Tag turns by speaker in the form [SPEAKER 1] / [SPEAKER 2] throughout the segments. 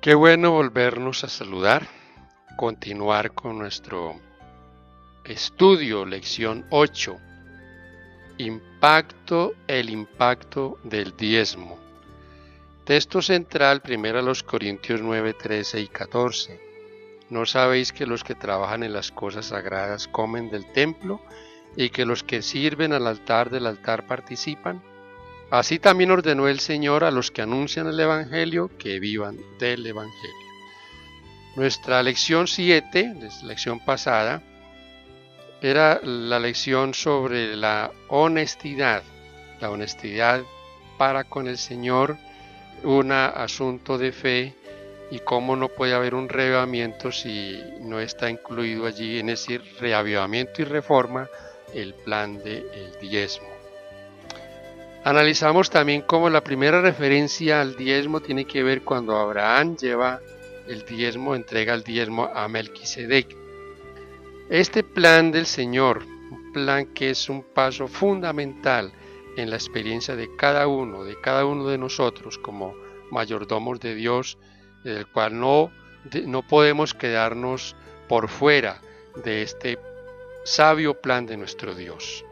[SPEAKER 1] Qué bueno volvernos a saludar, continuar con nuestro estudio, lección 8, el impacto del diezmo. Texto central, 1 Corintios 9, 13 y 14. ¿No sabéis que los que trabajan en las cosas sagradas comen del templo y que los que sirven al altar del altar participan? Así también ordenó el Señor a los que anuncian el Evangelio que vivan del Evangelio. Nuestra lección 7, la lección pasada, era la lección sobre la honestidad para con el Señor, un asunto de fe y cómo no puede haber un reavivamiento si no está incluido allí en ese reavivamiento y reforma el plan del diezmo. Analizamos también cómo la primera referencia al diezmo tiene que ver cuando Abraham entrega el diezmo a Melquisedec. Este plan del Señor, un plan que es un paso fundamental en la experiencia de cada uno de nosotros como mayordomos de Dios, del cual no podemos quedarnos por fuera de este sabio plan de nuestro Dios.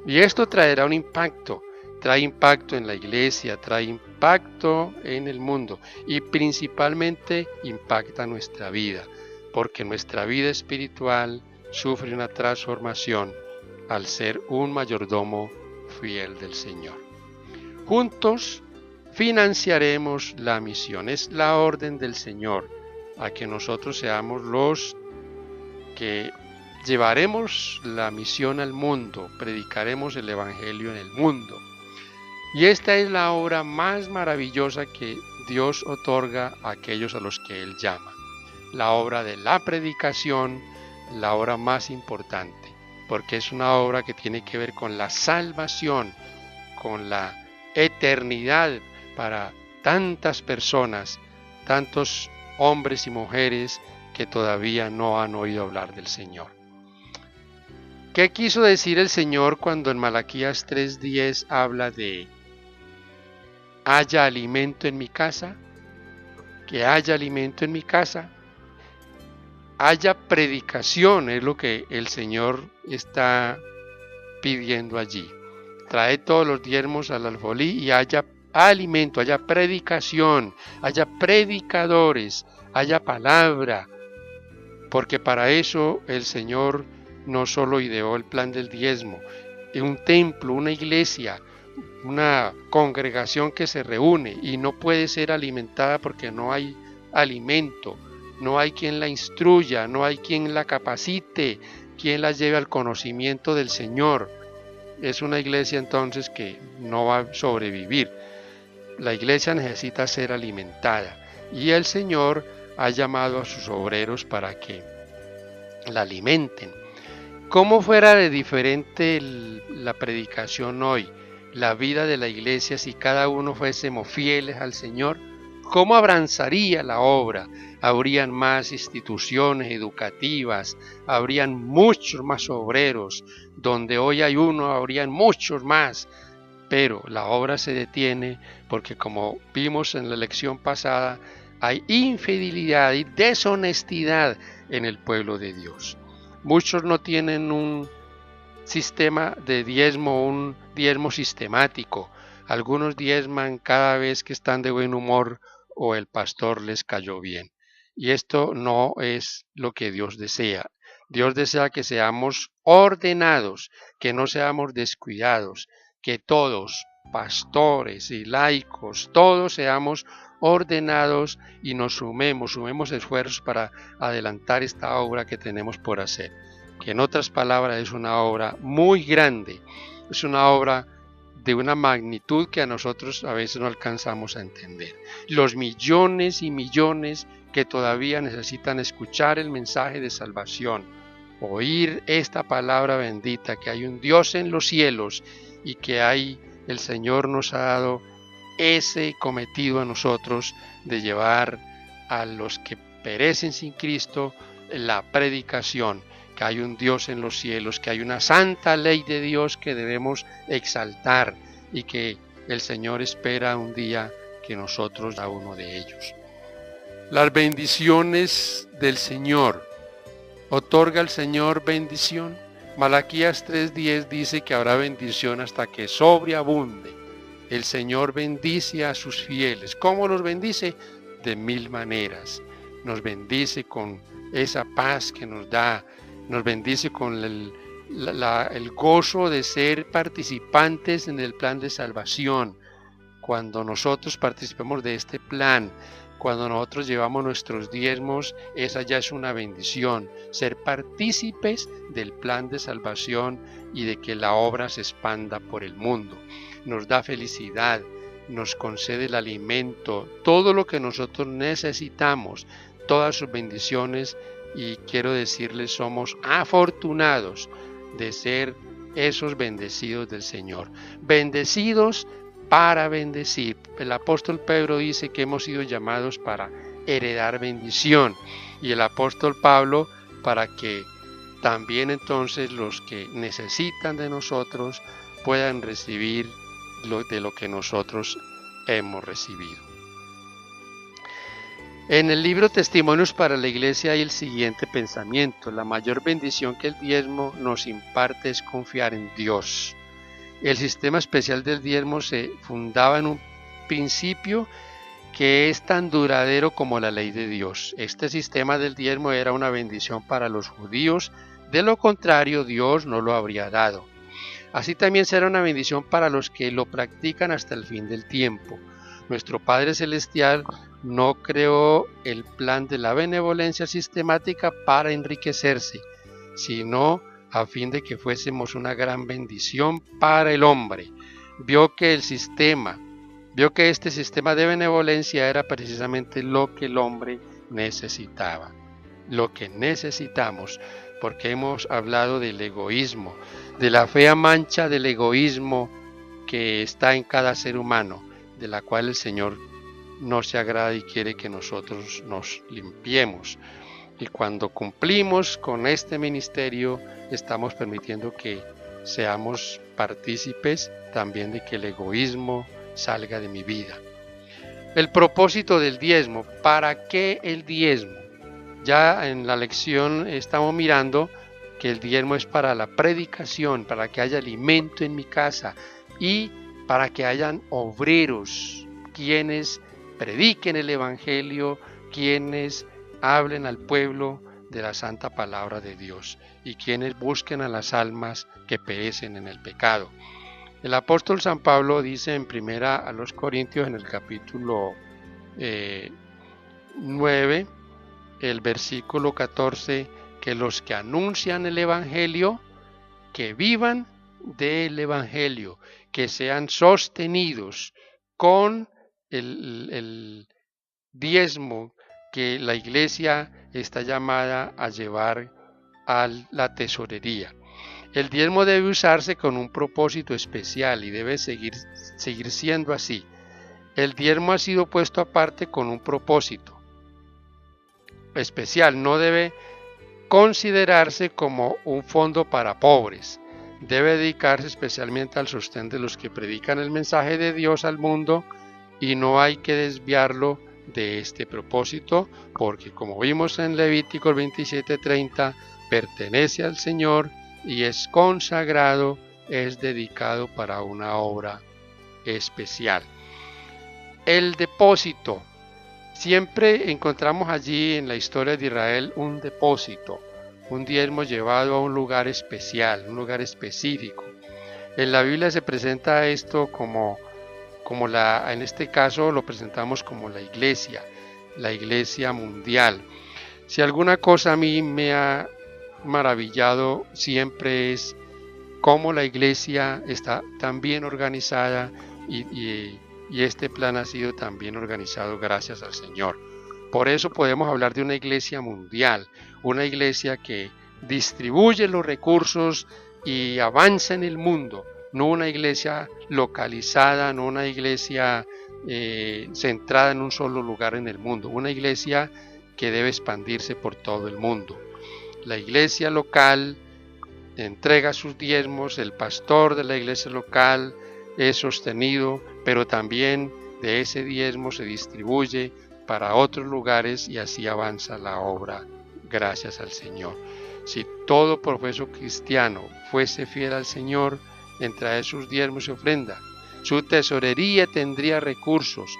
[SPEAKER 1] Y esto traerá un impacto. Trae impacto en la iglesia, trae impacto en el mundo y principalmente impacta nuestra vida, porque nuestra vida espiritual sufre una transformación al ser un mayordomo fiel del Señor. Juntos financiaremos la misión. Es la orden del Señor a que nosotros seamos los que llevaremos la misión al mundo, predicaremos el Evangelio en el mundo. Y esta es la obra más maravillosa que Dios otorga a aquellos a los que Él llama. La obra de la predicación, la obra más importante, porque es una obra que tiene que ver con la salvación, con la eternidad para tantas personas, tantos hombres y mujeres que todavía no han oído hablar del Señor. ¿Qué quiso decir el Señor cuando en Malaquías 3:10 habla de haya alimento en mi casa? Que haya alimento en mi casa, haya predicación, es lo que el Señor está pidiendo allí. Trae todos los diezmos al alfolí y haya alimento, haya predicación, haya predicadores, haya palabra, porque para eso el Señor no solo ideó el plan del diezmo, un templo, una iglesia, una congregación que se reúne y no puede ser alimentada porque no hay alimento, no hay quien la instruya, no hay quien la capacite, quien la lleve al conocimiento del Señor. Es una iglesia entonces que no va a sobrevivir. La iglesia necesita ser alimentada y el Señor ha llamado a sus obreros para que la alimenten. ¿Cómo fuera de diferente la predicación hoy, la vida de la iglesia, si cada uno fuésemos fieles al Señor? ¿Cómo avanzaría la obra? Habrían más instituciones educativas, habrían muchos más obreros, donde hoy hay uno, habrían muchos más, pero la obra se detiene porque, como vimos en la lección pasada, hay infidelidad y deshonestidad en el pueblo de Dios. Muchos no tienen un sistema de diezmo, un diezmo sistemático. Algunos diezman cada vez que están de buen humor o el pastor les cayó bien. Y esto no es lo que Dios desea. Dios desea que seamos ordenados, que no seamos descuidados, que todos, pastores y laicos, todos seamos ordenados y nos sumemos esfuerzos para adelantar esta obra que tenemos por hacer, que en otras palabras es una obra muy grande, es una obra de una magnitud que a nosotros a veces no alcanzamos a entender. Los millones y millones que todavía necesitan escuchar el mensaje de salvación, oír esta palabra bendita, que hay un Dios en los cielos y que el Señor nos ha dado ese cometido a nosotros de llevar a los que perecen sin Cristo la predicación, que hay un Dios en los cielos, que hay una santa ley de Dios que debemos exaltar y que el Señor espera un día que nosotros a uno de ellos. Las bendiciones del Señor. ¿Otorga el Señor bendición? Malaquías 3:10 dice que habrá bendición hasta que sobreabunde. El Señor bendice a sus fieles. ¿Cómo los bendice? De 1000 maneras. Nos bendice con esa paz que nos da. Nos bendice con el gozo de ser participantes en el plan de salvación. Cuando nosotros participamos de este plan, cuando nosotros llevamos nuestros diezmos, esa ya es una bendición, ser partícipes del plan de salvación y de que la obra se expanda por el mundo. Nos da felicidad, nos concede el alimento, todo lo que nosotros necesitamos, todas sus bendiciones, y quiero decirles, somos afortunados de ser esos bendecidos del Señor. Bendecidos para bendecir. El apóstol Pedro dice que hemos sido llamados para heredar bendición, y el apóstol Pablo para que también entonces los que necesitan de nosotros puedan recibir de lo que nosotros hemos recibido. En el libro Testimonios para la Iglesia hay el siguiente pensamiento: la mayor bendición que el diezmo nos imparte es confiar en Dios. El sistema especial del diezmo se fundaba en un principio que es tan duradero como la ley de Dios. Este sistema del diezmo era una bendición para los judíos, de lo contrario Dios no lo habría dado. Así también será una bendición para los que lo practican hasta el fin del tiempo. Nuestro Padre Celestial no creó el plan de la benevolencia sistemática para enriquecerse, sino a fin de que fuésemos una gran bendición para el hombre. Vio que este sistema de benevolencia era precisamente lo que el hombre necesitaba, lo que necesitamos, porque hemos hablado del egoísmo, de la fea mancha del egoísmo que está en cada ser humano, de la cual el Señor no se agrada y quiere que nosotros nos limpiemos. Y cuando cumplimos con este ministerio, estamos permitiendo que seamos partícipes también de que el egoísmo salga de mi vida. El propósito del diezmo. ¿Para qué el diezmo? Ya en la lección estamos mirando que el diezmo es para la predicación, para que haya alimento en mi casa y para que hayan obreros, quienes prediquen el evangelio, quienes hablen al pueblo de la santa palabra de Dios y quienes busquen a las almas que perecen en el pecado. El apóstol San Pablo dice en primera a los Corintios, en el capítulo 9, el versículo 14, que los que anuncian el evangelio, que vivan del evangelio, que sean sostenidos con el diezmo que la iglesia está llamada a llevar a la tesorería. El diezmo debe usarse con un propósito especial y debe seguir siendo así. El diezmo ha sido puesto aparte con un propósito especial. No debe considerarse como un fondo para pobres. Debe dedicarse especialmente al sostén de los que predican el mensaje de Dios al mundo, y no hay que desviarlo de este propósito, porque como vimos en Levíticos 27:30, pertenece al Señor y es consagrado, es dedicado para una obra especial. El depósito. Siempre encontramos allí en la historia de Israel un depósito, un diezmo llevado a un lugar especial, un lugar específico. En la Biblia se presenta esto en este caso lo presentamos como la iglesia mundial. Si alguna cosa a mí me ha maravillado siempre es cómo la iglesia está tan bien organizada y este plan ha sido tan bien organizado gracias al Señor. Por eso podemos hablar de una iglesia mundial, una iglesia que distribuye los recursos y avanza en el mundo, no una iglesia localizada, no una iglesia centrada en un solo lugar en el mundo, una iglesia que debe expandirse por todo el mundo. La iglesia local entrega sus diezmos, el pastor de la iglesia local es sostenido, pero también de ese diezmo se distribuye para otros lugares y así avanza la obra, gracias al Señor. Si todo profeso cristiano fuese fiel al Señor en traer sus diezmos y ofrenda, su tesorería tendría recursos,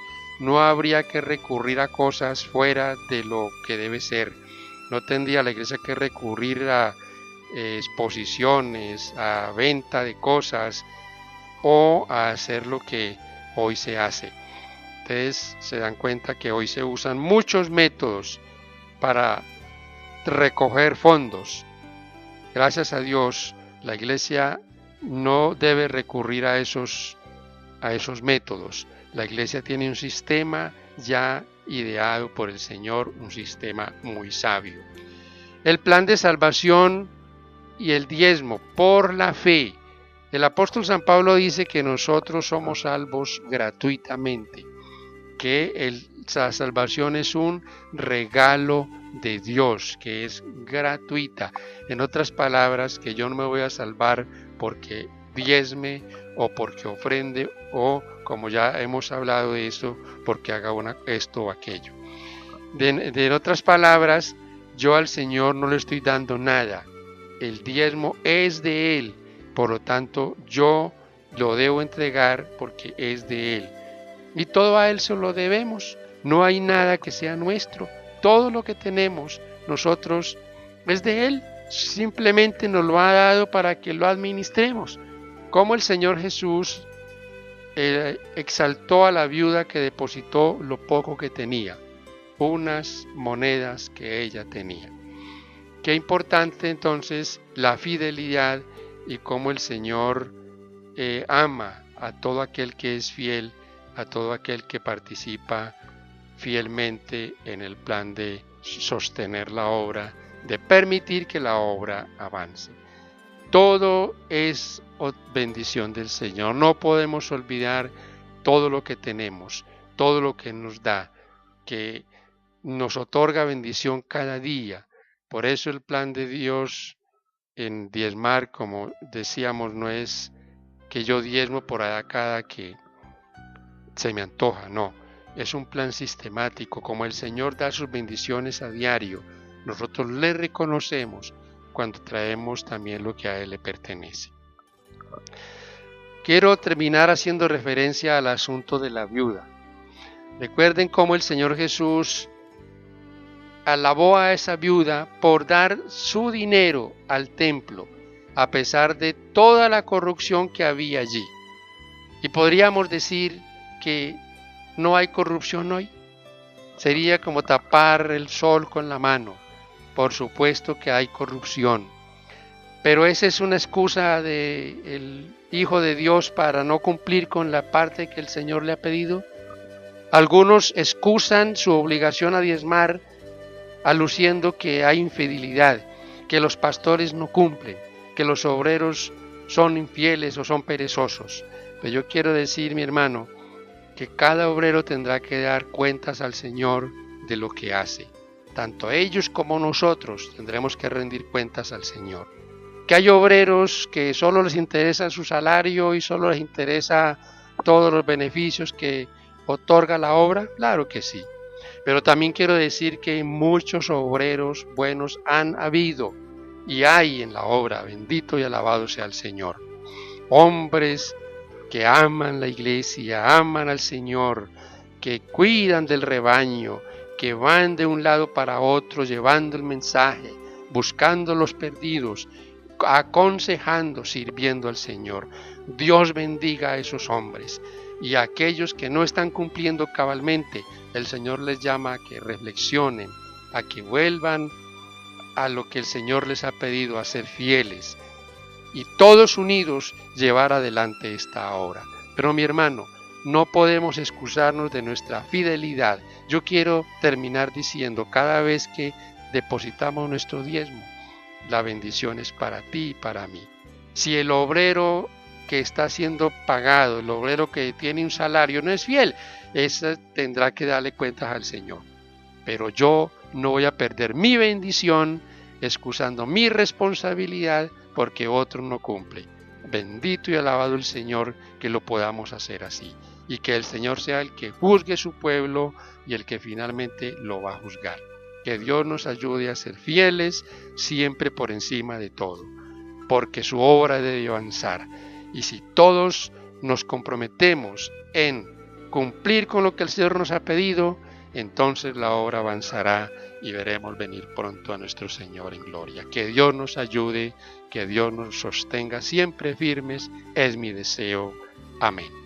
[SPEAKER 1] no habría que recurrir a cosas fuera de lo que debe ser, no tendría la iglesia que recurrir a exposiciones, a venta de cosas o a hacer lo que hoy se hace. Ustedes se dan cuenta que hoy se usan muchos métodos para recoger fondos. Gracias a Dios, la iglesia no debe recurrir a esos métodos. La iglesia tiene un sistema ya ideado por el Señor, un sistema muy sabio. El plan de salvación y el diezmo por la fe. El apóstol San Pablo dice que nosotros somos salvos gratuitamente, que la salvación es un regalo de Dios, que es gratuita. En otras palabras, que yo no me voy a salvar porque diezme o porque ofrende o, como ya hemos hablado de esto, porque haga esto o aquello. En otras palabras, yo al Señor no le estoy dando nada. El diezmo es de Él, por lo tanto yo lo debo entregar porque es de Él. Y todo a Él se lo debemos. No hay nada que sea nuestro. Todo lo que tenemos nosotros es de Él. Simplemente nos lo ha dado para que lo administremos. Como el Señor Jesús exaltó a la viuda que depositó lo poco que tenía, unas monedas que ella tenía. Qué importante entonces la fidelidad y cómo el Señor ama a todo aquel que es fiel, a todo aquel que participa fielmente en el plan de sostener la obra, de permitir que la obra avance. Todo es bendición del Señor. No podemos olvidar todo lo que tenemos, todo lo que nos da, que nos otorga bendición cada día. Por eso el plan de Dios en diezmar, como decíamos, no es que yo diezmo por allá cada que se me antoja, no. Es un plan sistemático, como el Señor da sus bendiciones a diario. Nosotros le reconocemos cuando traemos también lo que a Él le pertenece. Quiero terminar haciendo referencia al asunto de la viuda. Recuerden cómo el Señor Jesús alabó a esa viuda por dar su dinero al templo, a pesar de toda la corrupción que había allí. Y podríamos decir que no hay corrupción hoy. Sería como tapar el sol con la mano. Por supuesto que hay corrupción. Pero esa es una excusa del Hijo de Dios para no cumplir con la parte que el Señor le ha pedido. Algunos excusan su obligación a diezmar aluciendo que hay infidelidad, que los pastores no cumplen, que los obreros son infieles o son perezosos. Pero yo quiero decir, mi hermano, que cada obrero tendrá que dar cuentas al Señor de lo que hace. Tanto ellos como nosotros tendremos que rendir cuentas al Señor. Que hay obreros que solo les interesa su salario y solo les interesa todos los beneficios que otorga la obra, claro que sí. Pero también quiero decir que muchos obreros buenos han habido y hay en la obra, bendito y alabado sea el Señor. Hombres que aman la iglesia, aman al Señor, que cuidan del rebaño, que van de un lado para otro llevando el mensaje, buscando los perdidos, aconsejando, sirviendo al Señor. Dios bendiga a esos hombres. Y a aquellos que no están cumpliendo cabalmente, el Señor les llama a que reflexionen, a que vuelvan a lo que el Señor les ha pedido, a ser fieles. Y todos unidos llevar adelante esta obra. Pero mi hermano, no podemos excusarnos de nuestra fidelidad. Yo quiero terminar diciendo, cada vez que depositamos nuestro diezmo, la bendición es para ti y para mí. Si el obrero que está siendo pagado, el obrero que tiene un salario no es fiel, ese tendrá que darle cuentas al Señor. Pero yo no voy a perder mi bendición excusando mi responsabilidad porque otro no cumple. Bendito y alabado el Señor que lo podamos hacer así. y que el Señor sea el que juzgue su pueblo y el que finalmente lo va a juzgar. Que Dios nos ayude a ser fieles siempre por encima de todo, porque su obra debe avanzar. Y si todos nos comprometemos en cumplir con lo que el Señor nos ha pedido, entonces la obra avanzará y veremos venir pronto a nuestro Señor en gloria. Que Dios nos ayude, que Dios nos sostenga siempre firmes, es mi deseo. Amén.